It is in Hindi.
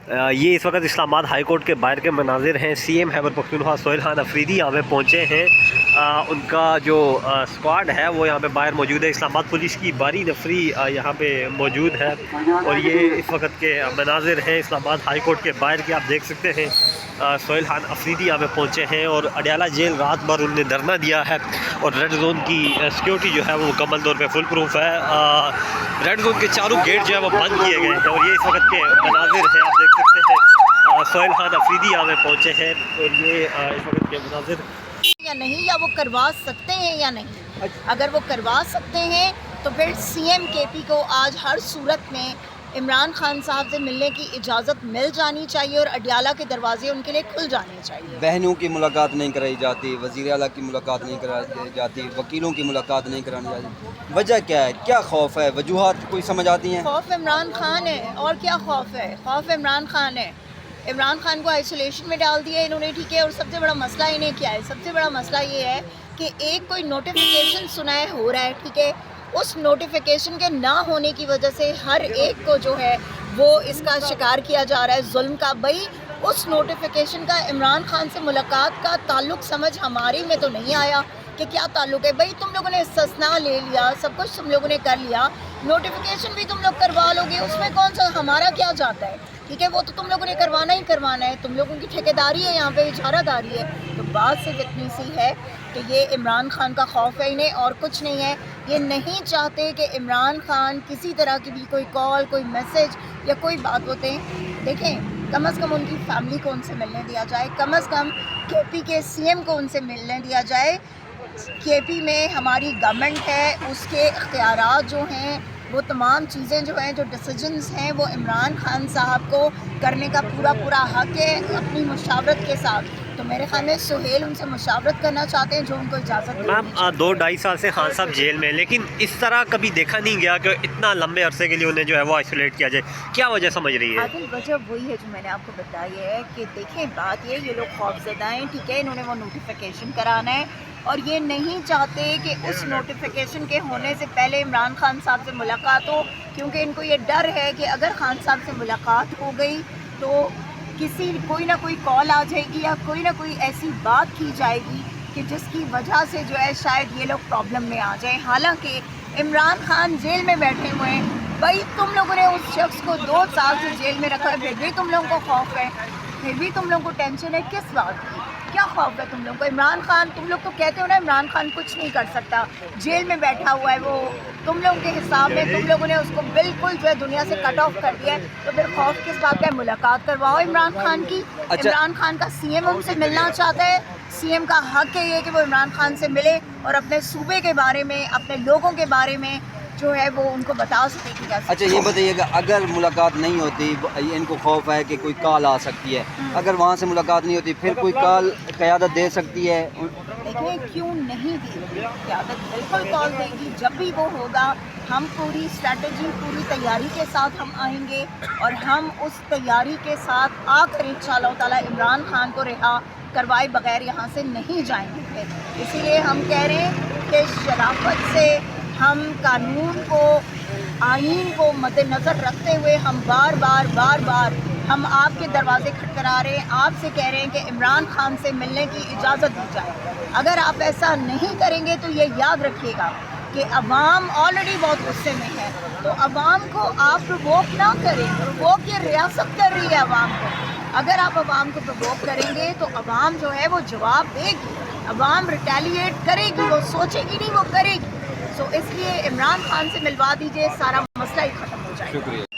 ये इस वक्त इस्लामाबाद हाई कोर्ट के बाहर के मनाजिर हैं। सीएम खैबर पख्तूनख्वा सोहेल खान अफरीदी यहाँ पे पहुँचे हैं। उनका जो स्क्वाड है वो यहाँ पे बाहर मौजूद है। इस्लामाबाद पुलिस की बारी नफरी यहाँ पे मौजूद है और ये इस वक्त के मनाजिर हैं इस्लामाबाद हाई कोर्ट के बाहर के। आप देख सकते हैं सोहेल खान अफरीदी यहाँ पे पहुँचे हैं और अडयाला जेल रात भर उन्होंने धरना दिया है और रेड जोन की सिक्योरिटी जो है वो मुकम्मल तौर पर फुल प्रूफ है। रेड जोन के चारों गेट जो है वो बंद किए गए हैं और ये इस वक्त के मनाजिर हैं। आप देख सकते हैं सोहेल खान अफरीदी यहाँ पे पहुँचे हैं और ये इस वक्त के मनाजिर या नहीं, या वो करवा सकते हैं या नहीं। अगर वो करवा सकते हैं तो फिर सीएम केपी को आज हर सूरत में इमरान खान साहब से मिलने की इजाज़त मिल जानी चाहिए और अडयाला के दरवाजे उनके लिए खुल जाने चाहिए। बहनों की मुलाकात नहीं कराई जाती, वज़ीर आला की मुलाकात नहीं कराई जाती, वकीलों की मुलाकात नहीं करानी जाती। वजह क्या है, क्या खौफ है, वजूहात कोई समझ आती हैं? खौफ इमरान खान है और क्या खौफ है, खौफ इमरान खान है। इमरान खान को आइसोलेशन में डाल दिया इन्होंने, ठीक है। और सबसे बड़ा मसला इन्हें क्या है, सबसे बड़ा मसला ये है कि एक कोई नोटिफिकेशन सुनाए हो रहा है, ठीक है। उस नोटिफिकेशन के ना होने की वजह से हर एक को जो है वो इसका शिकार किया जा रहा है जुल्म का। भाई उस नोटिफिकेशन का इमरान खान से मुलाकात का ताल्लुक समझ हमारे में तो नहीं आया कि क्या ताल्लुक है। भाई तुम लोगों ने इस्तिस्ना ले लिया, सब कुछ तुम लोगों ने कर लिया, नोटिफिकेशन भी तुम लोग करवा लोगे, उसमें कौन सा हमारा क्या जाता है, ठीक है। वो तो तुम लोगों ने करवाना ही करवाना है, तुम लोगों की ठेकेदारी है, यहाँ पे इजारादारी है। तो बात सिर्फ इतनी सी है कि ये इमरान खान का खौफ है इन्हें और कुछ नहीं है। ये नहीं चाहते कि इमरान खान किसी तरह की भी कोई कॉल, कोई मैसेज या कोई बात होते हैं। देखें, कम से कम उनकी फैमिली को उनसे मिलने दिया जाए, कम से कम केपी के सीएम को उनसे मिलने दिया जाए। केपी में हमारी गवर्नमेंट है, उसके इख्तियारात जो हैं वो तमाम चीज़ें जो हैं, जो डिसीजंस हैं, वो इमरान खान साहब को करने का पूरा हक है अपनी मुशावरत के साथ। तो मेरे ख्याल में सुहेल उनसे मुशावरत करना चाहते हैं जो उनको इजाज़त दें। मैम 2-2.5 साल से खान साहब जेल में, लेकिन इस तरह कभी देखा नहीं गया कि इतना लंबे अरसे के लिए उन्हें जो है वो आइसोलेट किया जाए। क्या वजह समझ रही है? आदिल, वजह वही है जो मैंने आपको बताई है कि देखें, बात ये लोग खौफजदा हैं, ठीक है। इन्होंने वो नोटिफिकेशन कराना है और ये नहीं चाहते कि उस नोटिफिकेशन के होने से पहले इमरान खान साहब से मुलाकात हो, क्योंकि इनको ये डर है कि अगर खान साहब से मुलाकात हो गई तो कोई ना कोई कॉल आ जाएगी या कोई ना कोई ऐसी बात की जाएगी कि जिसकी वजह से जो है शायद ये लोग प्रॉब्लम में आ जाएं। हालांकि इमरान खान जेल में बैठे हुए हैं। भाई तुम लोगों ने उस शख्स को 2 साल से जेल में रखा है, फिर भी तुम लोगों को खौफ है, फिर भी तुम लोगों को टेंशन है। किस बात की, क्या खौफ है तुम लोग को? इमरान खान, तुम लोग तो कहते हो ना इमरान खान कुछ नहीं कर सकता, जेल में बैठा हुआ है वो, तुम लोगों के हिसाब में तुम लोगों ने उसको बिल्कुल जो है दुनिया से कट ऑफ कर दिया है। तो फिर खौफ किस बात का है? मुलाकात करवाओ इमरान खान की। अच्छा। इमरान खान का सीएम उनसे मिलना चाहता है, सीएम का हक है ये कि वो इमरान खान से मिले और अपने सूबे के बारे में, अपने लोगों के बारे में जो है वो उनको बता सके कि कैसे। अच्छा ये बताइएगा, अगर मुलाकात नहीं होती, इनको खौफ है कि कोई कॉल आ सकती है, अगर वहाँ से मुलाकात नहीं होती फिर कोई कॉल क़यादत दे सकती है? देखिए, क्यों नहीं दी क़यादत, बिल्कुल कॉल देगी जब भी वो होगा। हम पूरी स्ट्रैटेजी, पूरी तैयारी के साथ हम आएंगे और हम उस तैयारी के साथ आकर इंशाअल्लाह ताला इमरान खान को रिहा करवाए बगैर यहाँ से नहीं जाएंगे। इसीलिए हम कह रहे हैं कि शराफत से हम कानून को, आईन को मद्देनज़र रखते हुए हम बार बार हम आपके दरवाजे खटखटा रहे हैं, आपसे कह रहे हैं कि इमरान खान से मिलने की इजाज़त दी जाए। अगर आप ऐसा नहीं करेंगे तो ये याद रखिएगा कि अवाम ऑलरेडी बहुत गुस्से में है। तो अवाम को आप प्रोवोक ना करें, प्रोवोक ये रियासत कर रही है अवाम को। अगर आप अवाम को प्रोवोक करेंगे तो अवाम जो है वो जवाब देगी, अवाम रिटेलिएट करेगी, वो सोचेगी नहीं, वो करेगी। सो इसलिए इमरान खान से मिलवा दीजिए, सारा मसला ही ख़त्म हो जाएगा। शुक्रिया।